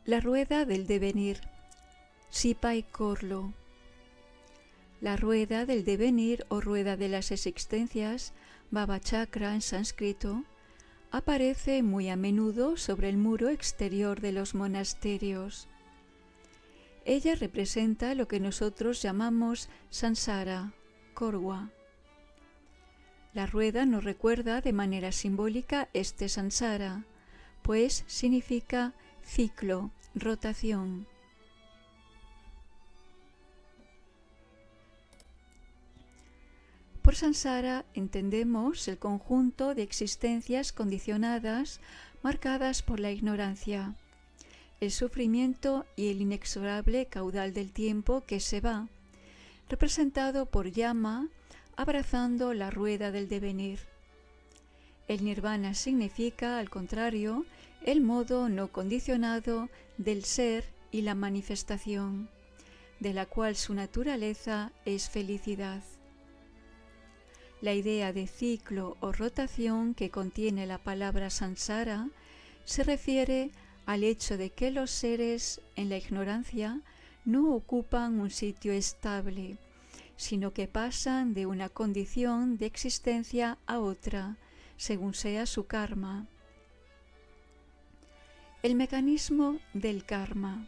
La rueda del devenir, Sipai Korlo. La rueda del devenir o rueda de las existencias, Bhava Chakra en sánscrito, aparece muy a menudo sobre el muro exterior de los monasterios. Ella representa lo que nosotros llamamos samsara, korwa. La rueda nos recuerda de manera simbólica este samsara, pues significa ciclo, rotación. Por samsara entendemos el conjunto de existencias condicionadas marcadas por la ignorancia, el sufrimiento y el inexorable caudal del tiempo que se va, representado por Yama abrazando la rueda del devenir. El nirvana significa, al contrario, el modo no condicionado del ser y la manifestación, de la cual su naturaleza es felicidad. La idea de ciclo o rotación que contiene la palabra samsara se refiere al hecho de que los seres en la ignorancia no ocupan un sitio estable, sino que pasan de una condición de existencia a otra, según sea su karma. El mecanismo del karma.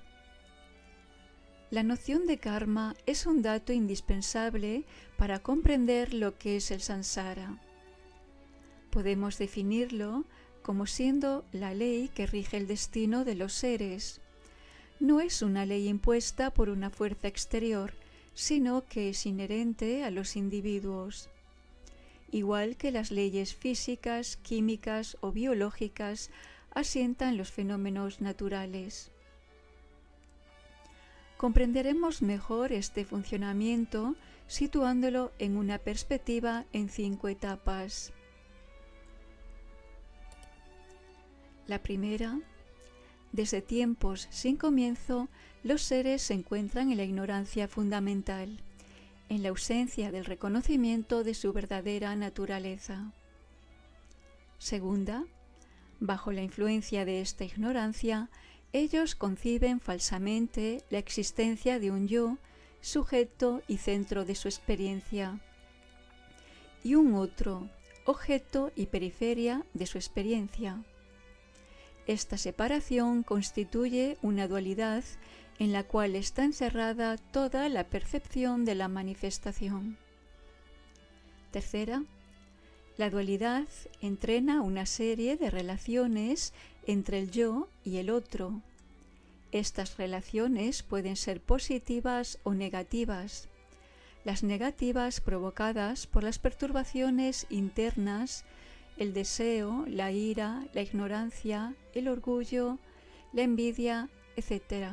La noción de karma es un dato indispensable para comprender lo que es el samsara. Podemos definirlo como siendo la ley que rige el destino de los seres. No es una ley impuesta por una fuerza exterior, sino que es inherente a los individuos. Igual que las leyes físicas, químicas o biológicas asientan los fenómenos naturales. Comprenderemos mejor este funcionamiento situándolo en una perspectiva en 5 etapas. La primera, desde tiempos sin comienzo, los seres se encuentran en la ignorancia fundamental, en la ausencia del reconocimiento de su verdadera naturaleza. Segunda, bajo la influencia de esta ignorancia, ellos conciben falsamente la existencia de un yo, sujeto y centro de su experiencia, y un otro, objeto y periferia de su experiencia. Esta separación constituye una dualidad en la cual está encerrada toda la percepción de la manifestación. Tercera, la dualidad entrena una serie de relaciones entre el yo y el otro. Estas relaciones pueden ser positivas o negativas. Las negativas provocadas por las perturbaciones internas, el deseo, la ira, la ignorancia, el orgullo, la envidia, etc.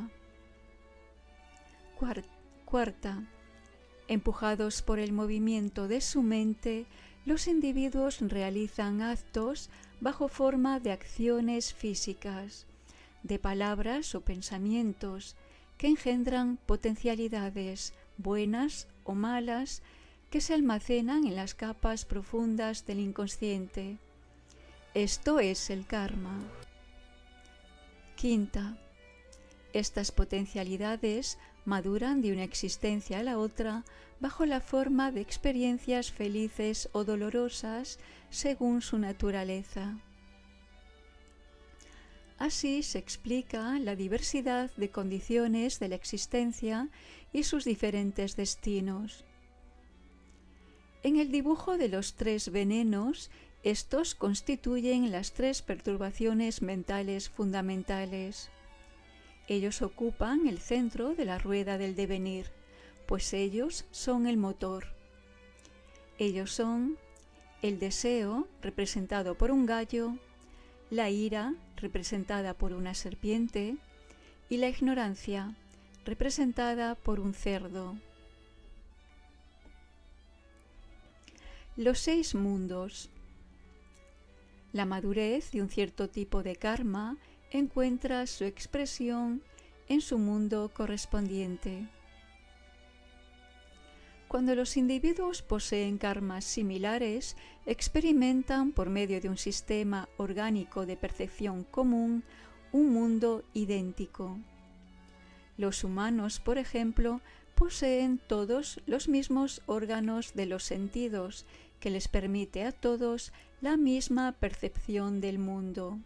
Cuarta, empujados por el movimiento de su mente, los individuos realizan actos bajo forma de acciones físicas, de palabras o pensamientos que engendran potencialidades buenas o malas que se almacenan en las capas profundas del inconsciente. Esto es el karma. Quinta, estas potencialidades maduran de una existencia a la otra bajo la forma de experiencias felices o dolorosas según su naturaleza. Así se explica la diversidad de condiciones de la existencia y sus diferentes destinos. En el dibujo de los 3 venenos, estos constituyen las 3 perturbaciones mentales fundamentales. Ellos ocupan el centro de la rueda del devenir, pues ellos son el motor. Ellos son el deseo, representado por un gallo, la ira, representada por una serpiente, y la ignorancia, representada por un cerdo. Los 6 mundos. La madurez de un cierto tipo de karma encuentra su expresión en su mundo correspondiente. Cuando los individuos poseen karmas similares, experimentan por medio de un sistema orgánico de percepción común un mundo idéntico. Los humanos, por ejemplo, poseen todos los mismos órganos de los sentidos, que les permite a todos la misma percepción del mundo.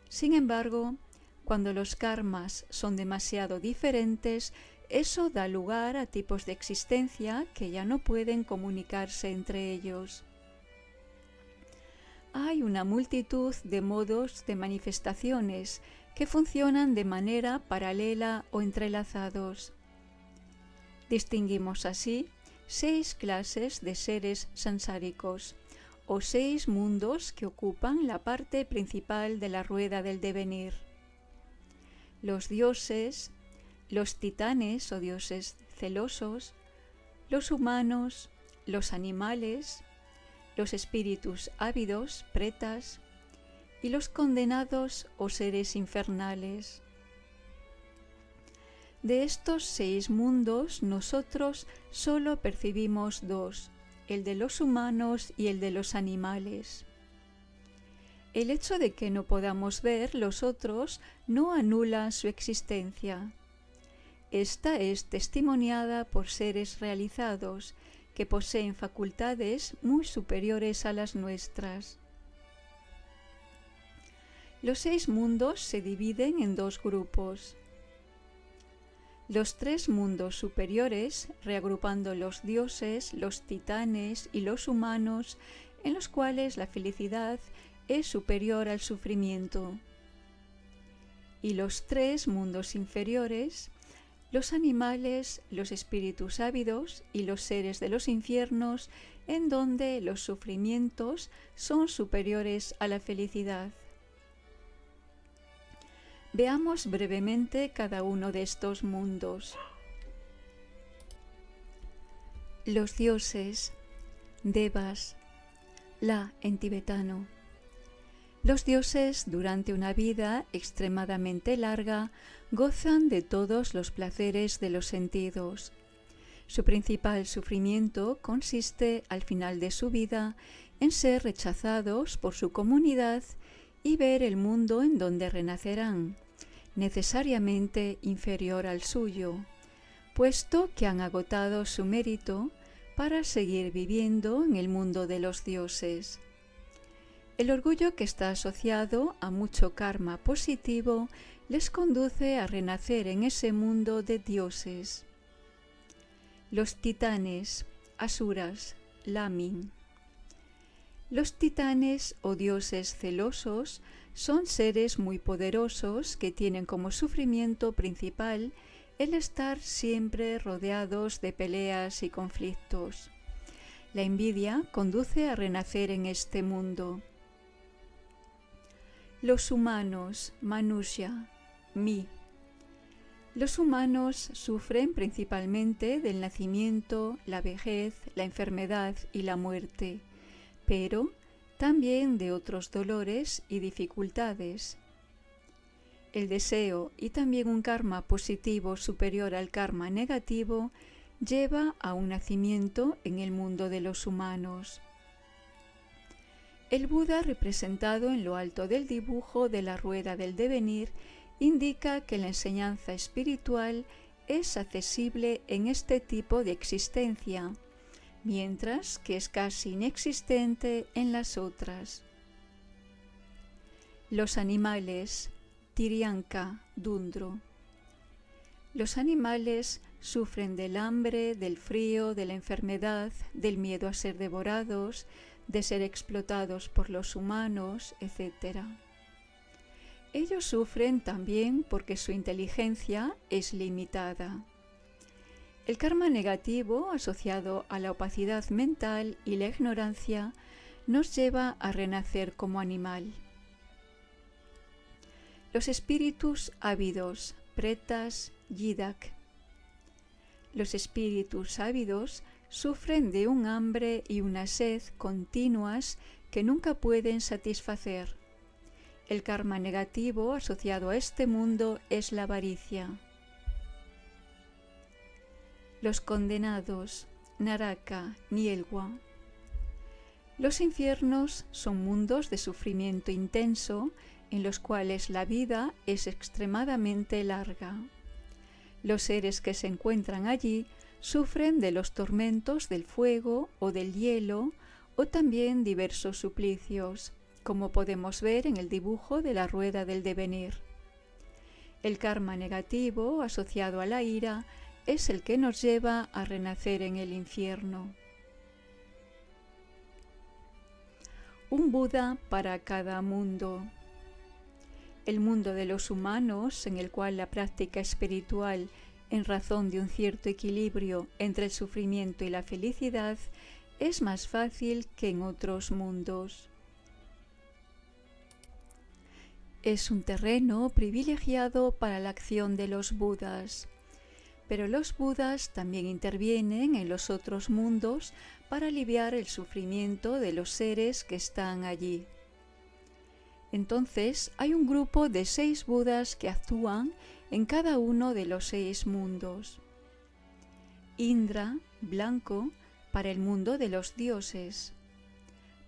Sin embargo, cuando los karmas son demasiado diferentes, eso da lugar a tipos de existencia que ya no pueden comunicarse entre ellos. Hay una multitud de modos de manifestaciones que funcionan de manera paralela o entrelazados. Distinguimos así 6 clases de seres sansáricos, o 6 mundos que ocupan la parte principal de la rueda del devenir. Los dioses, los titanes o dioses celosos, los humanos, los animales, los espíritus ávidos, pretas, y los condenados o seres infernales. De estos 6 mundos, nosotros solo percibimos 2, el de los humanos y el de los animales. El hecho de que no podamos ver los otros no anula su existencia. Esta es testimoniada por seres realizados, que poseen facultades muy superiores a las nuestras. Los 6 mundos se dividen en 2 grupos. Los 3 mundos superiores, reagrupando los dioses, los titanes y los humanos, en los cuales la felicidad es superior al sufrimiento. Y los 3 mundos inferiores, los animales, los espíritus ávidos y los seres de los infiernos, en donde los sufrimientos son superiores a la felicidad. Veamos brevemente cada uno de estos mundos. Los dioses, devas, la en tibetano. Los dioses, durante una vida extremadamente larga, gozan de todos los placeres de los sentidos. Su principal sufrimiento consiste, al final de su vida, en ser rechazados por su comunidad y ver el mundo en donde renacerán, necesariamente inferior al suyo, puesto que han agotado su mérito para seguir viviendo en el mundo de los dioses. El orgullo que está asociado a mucho karma positivo les conduce a renacer en ese mundo de dioses. Los titanes, asuras, lamin. Los titanes o dioses celosos son seres muy poderosos que tienen como sufrimiento principal el estar siempre rodeados de peleas y conflictos. La envidia conduce a renacer en este mundo. Los humanos, Manusya, Mi. Los humanos sufren principalmente del nacimiento, la vejez, la enfermedad y la muerte, pero también de otros dolores y dificultades. El deseo y también un karma positivo superior al karma negativo lleva a un nacimiento en el mundo de los humanos. El Buda, representado en lo alto del dibujo de la rueda del devenir, indica que la enseñanza espiritual es accesible en este tipo de existencia, mientras que es casi inexistente en las otras. Los animales, Tiryanka, Dundro. Los animales sufren del hambre, del frío, de la enfermedad, del miedo a ser devorados, de ser explotados por los humanos, etc. Ellos sufren también porque su inteligencia es limitada. El karma negativo, asociado a la opacidad mental y la ignorancia, nos lleva a renacer como animal. Los espíritus ávidos, pretas, yidak. Los espíritus ávidos sufren de un hambre y una sed continuas que nunca pueden satisfacer. El karma negativo asociado a este mundo es la avaricia. Los condenados, Naraka, Nielwa. Los infiernos son mundos de sufrimiento intenso en los cuales la vida es extremadamente larga. Los seres que se encuentran allí sufren de los tormentos del fuego o del hielo o también diversos suplicios, como podemos ver en el dibujo de la rueda del devenir. El karma negativo asociado a la ira es el que nos lleva a renacer en el infierno. Un Buda para cada mundo. El mundo de los humanos, en el cual la práctica espiritual, en razón de un cierto equilibrio entre el sufrimiento y la felicidad, es más fácil que en otros mundos. Es un terreno privilegiado para la acción de los Budas, pero los Budas también intervienen en los otros mundos para aliviar el sufrimiento de los seres que están allí. Entonces hay un grupo de 6 Budas que actúan en cada uno de los 6 mundos. Indra, blanco, para el mundo de los dioses.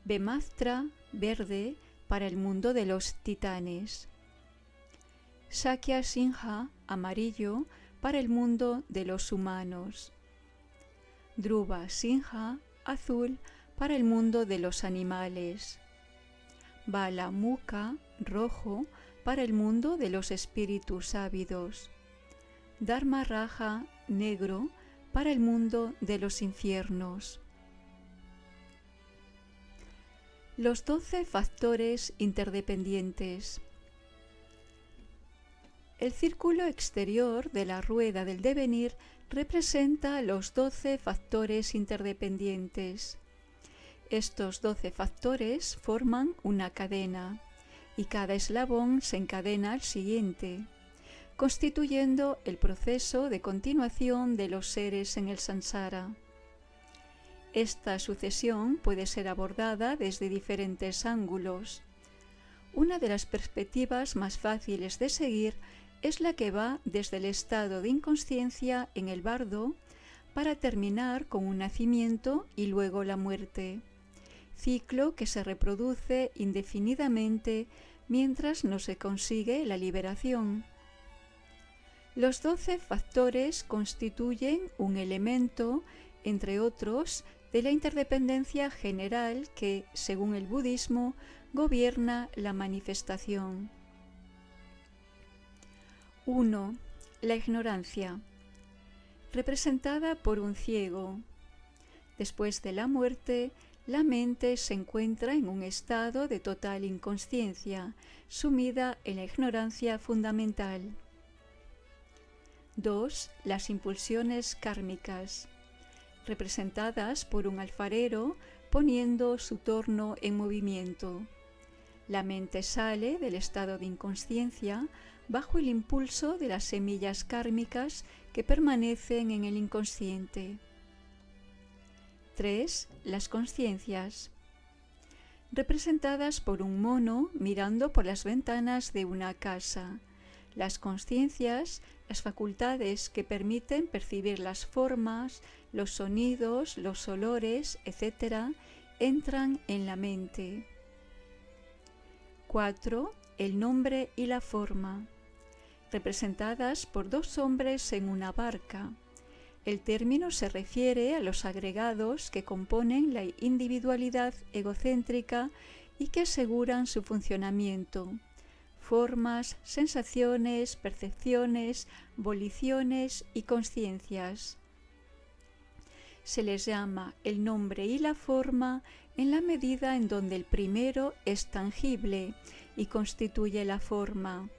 Vematra, verde, para el mundo de los titanes. Sakya Singha, amarillo, para el mundo de los humanos. Dhruva Singha, azul, para el mundo de los animales. Bala Mukha, rojo, para el mundo de los espíritus ávidos. Dharma Raja, negro, para el mundo de los infiernos. Los 12 factores interdependientes. El círculo exterior de la rueda del devenir representa los 12 factores interdependientes. Estos 12 factores forman una cadena y cada eslabón se encadena al siguiente, constituyendo el proceso de continuación de los seres en el samsara. Esta sucesión puede ser abordada desde diferentes ángulos. Una de las perspectivas más fáciles de seguir es la que va desde el estado de inconsciencia en el bardo para terminar con un nacimiento y luego la muerte, ciclo que se reproduce indefinidamente mientras no se consigue la liberación. Los 12 factores constituyen un elemento, entre otros, de la interdependencia general que, según el budismo, gobierna la manifestación. 1. La ignorancia, representada por un ciego. Después de la muerte, la mente se encuentra en un estado de total inconsciencia, sumida en la ignorancia fundamental. 2. Las impulsiones kármicas, representadas por un alfarero poniendo su torno en movimiento. La mente sale del estado de inconsciencia bajo el impulso de las semillas kármicas que permanecen en el inconsciente. 3. Las conciencias, representadas por un mono mirando por las ventanas de una casa. Las conciencias, las facultades que permiten percibir las formas, los sonidos, los olores, etc., entran en la mente. 4. El nombre y la forma, representadas por 2 hombres en una barca. El término se refiere a los agregados que componen la individualidad egocéntrica y que aseguran su funcionamiento: formas, sensaciones, percepciones, voliciones y conciencias. Se les llama el nombre y la forma en la medida en donde el primero es tangible y constituye la forma,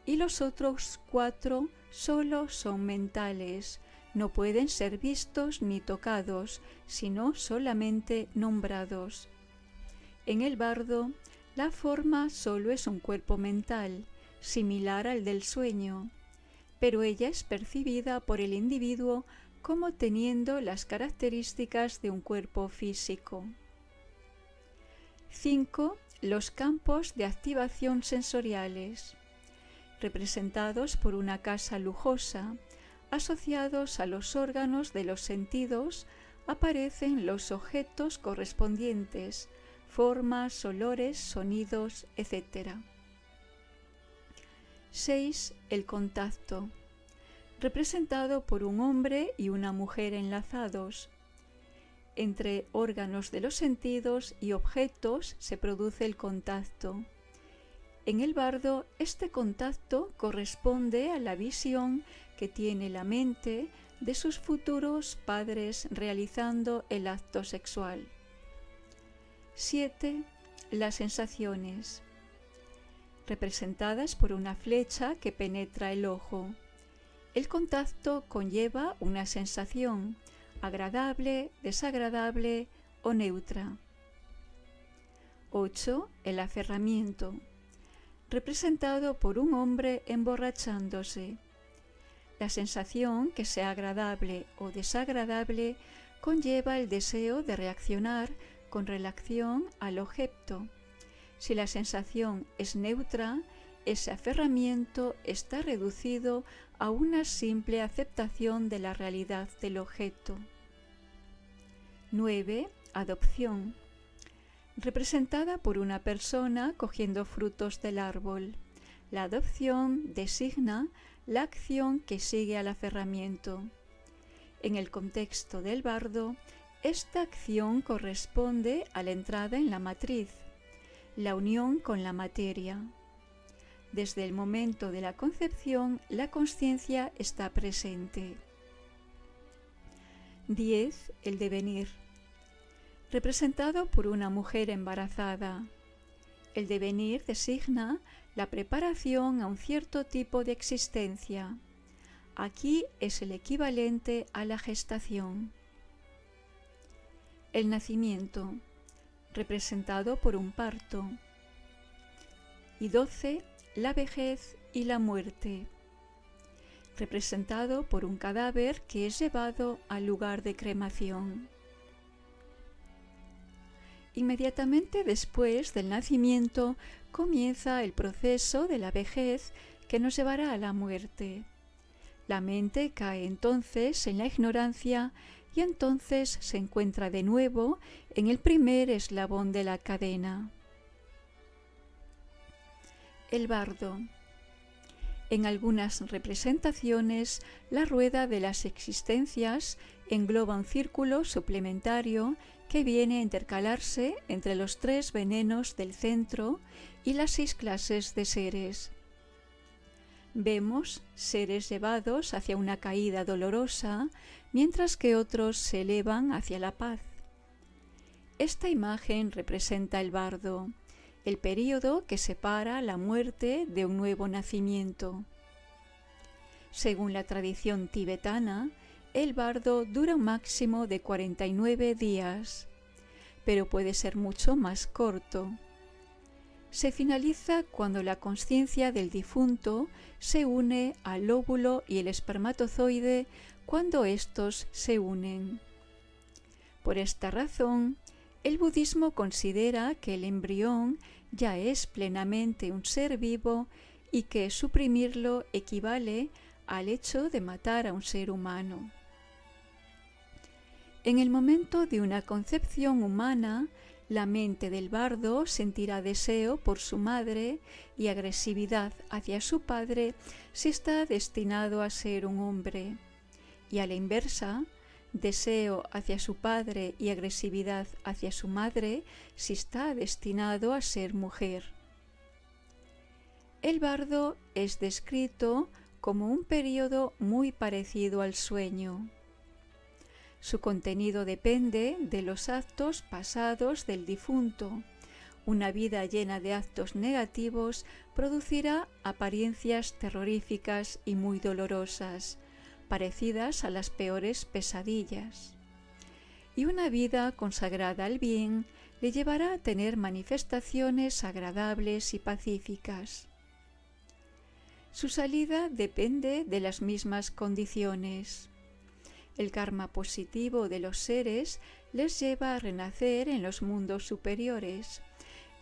y los otros 4 solo son mentales, no pueden ser vistos ni tocados, sino solamente nombrados. En el bardo, la forma solo es un cuerpo mental, similar al del sueño, pero ella es percibida por el individuo como teniendo las características de un cuerpo físico. 5. Los campos de activación sensoriales, representados por una casa lujosa. Asociados a los órganos de los sentidos aparecen los objetos correspondientes, formas, olores, sonidos, etc. 6. El contacto, representado por un hombre y una mujer enlazados. Entre órganos de los sentidos y objetos se produce el contacto. En el bardo, este contacto corresponde a la visión que tiene la mente de sus futuros padres realizando el acto sexual. 7. Las sensaciones, representadas por una flecha que penetra el ojo. El contacto conlleva una sensación agradable, desagradable o neutra. 8. El aferramiento, representado por un hombre emborrachándose. La sensación, que sea agradable o desagradable, conlleva el deseo de reaccionar con relación al objeto. Si la sensación es neutra, ese aferramiento está reducido a una simple aceptación de la realidad del objeto. 9. Adopción, representada por una persona cogiendo frutos del árbol. La adopción designa la acción que sigue al aferramiento. En el contexto del bardo, esta acción corresponde a la entrada en la matriz, la unión con la materia. Desde el momento de la concepción, la consciencia está presente. 10. El devenir, representado por una mujer embarazada. El devenir designa la preparación a un cierto tipo de existencia. Aquí es el equivalente a la gestación. El nacimiento, representado por un parto. Y 12. La vejez y la muerte, representado por un cadáver que es llevado al lugar de cremación. Inmediatamente después del nacimiento comienza el proceso de la vejez que nos llevará a la muerte. La mente cae entonces en la ignorancia y entonces se encuentra de nuevo en el primer eslabón de la cadena. El bardo. En algunas representaciones, la rueda de las existencias engloba un círculo suplementario que viene a intercalarse entre los 3 venenos del centro y las 6 clases de seres. Vemos seres llevados hacia una caída dolorosa, mientras que otros se elevan hacia la paz. Esta imagen representa el bardo, el período que separa la muerte de un nuevo nacimiento. Según la tradición tibetana, el bardo dura un máximo de 49 días, pero puede ser mucho más corto. Se finaliza cuando la consciencia del difunto se une al óvulo y el espermatozoide cuando estos se unen. Por esta razón, el budismo considera que el embrión ya es plenamente un ser vivo y que suprimirlo equivale al hecho de matar a un ser humano. En el momento de una concepción humana, la mente del bardo sentirá deseo por su madre y agresividad hacia su padre si está destinado a ser un hombre, y a la inversa, deseo hacia su padre y agresividad hacia su madre si está destinado a ser mujer. El bardo es descrito como un periodo muy parecido al sueño. Su contenido depende de los actos pasados del difunto. Una vida llena de actos negativos producirá apariencias terroríficas y muy dolorosas, parecidas a las peores pesadillas. Y una vida consagrada al bien le llevará a tener manifestaciones agradables y pacíficas. Su salida depende de las mismas condiciones. El karma positivo de los seres les lleva a renacer en los mundos superiores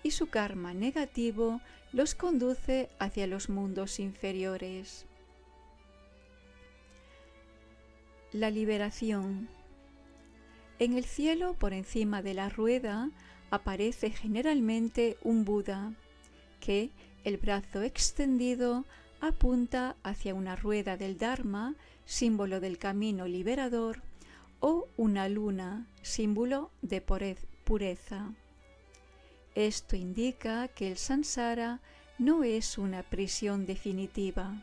y su karma negativo los conduce hacia los mundos inferiores. La liberación. En el cielo, por encima de la rueda, aparece generalmente un Buda que, el brazo extendido, apunta hacia una rueda del Dharma, símbolo del camino liberador, o una luna, símbolo de pureza. Esto indica que el samsara no es una prisión definitiva.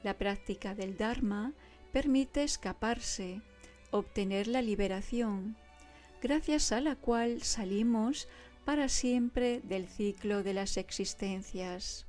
La práctica del Dharma permite escaparse, obtener la liberación, gracias a la cual salimos para siempre del ciclo de las existencias.